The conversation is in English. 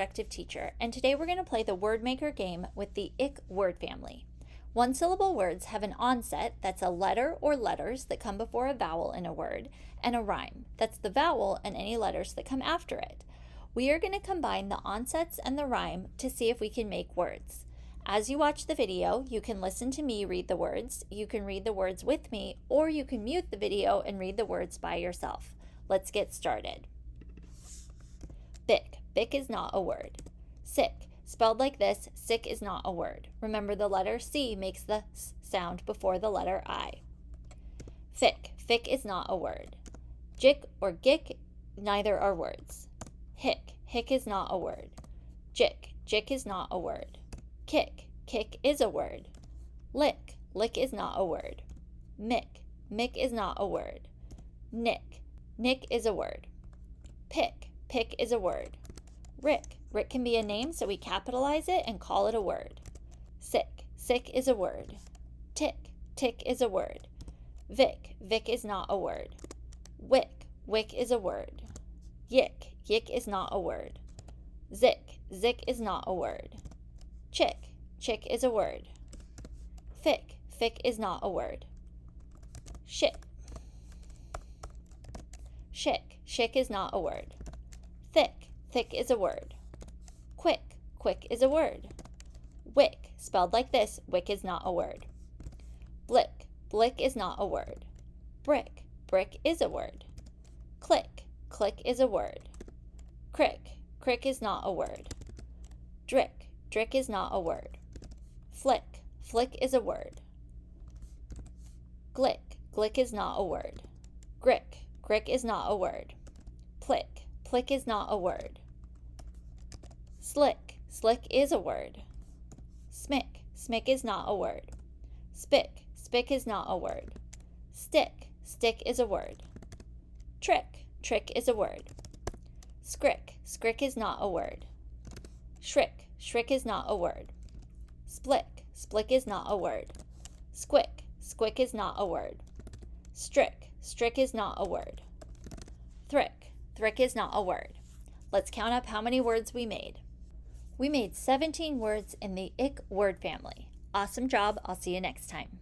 Productive Teacher, and today we're going to play the word maker game with the ick word family. One-syllable words have an onset, that's a letter or letters that come before a vowel in a word, and a rime, that's the vowel and any letters that come after it. We are going to combine the onsets and the rime to see if we can make words. As you watch the video, you can listen to me read the words, you can read the words with me, or you can mute the video and read the words by yourself. Let's get started. Bick. Bick is not a word. Sick. Spelled like this, sick is not a word. Remember the letter C makes the S sound before the letter I. Fick. Fick is not a word. Jick or gick, neither are words. Hick. Hick is not a word. Jick. Jick is not a word. Kick. Kick is a word. Lick. Lick is not a word. Mick. Mick is not a word. Nick. Nick is a word. Pick. Pick is a word. Rick. Rick can be a name, so we capitalize it and call it a word. Sick. Sick is a word. Tick. Tick is a word. Vic. Vic is not a word. Wick. Wick is a word. Yick. Yick is not a word. Zick. Zick is not a word. Chick. Chick is a word. Fick. Fick is not a word. Shit. Shick. Shick is not a word. Thick. Thick is a word. Quick. Quick is a word. Wick. Spelled like this, wick is not a word. Blick. Blick is not a word. Brick. Brick is a word. Click. Click is a word. Crick. Crick is not a word. Drick. Drick is not a word. Flick. Flick is a word. Glick. Glick is not a word. Grick. Grick is not a word. Plick. Plick is not a word. Slick. Slick is a word. Smick. Smick is not a word. Spick. Spick is not a word. Stick. Stick is a word. Trick. Trick is a word. Scrick. Scrick is not a word. Shrick. Shrick is not a word. Splick. Splick is not a word. Squick. Squick is not a word. Strick. Strick is not a word. Thrick. Thrick is not a word. Let's count up how many words we made. We made 17 words in the ick word family. Awesome job. I'll see you next time.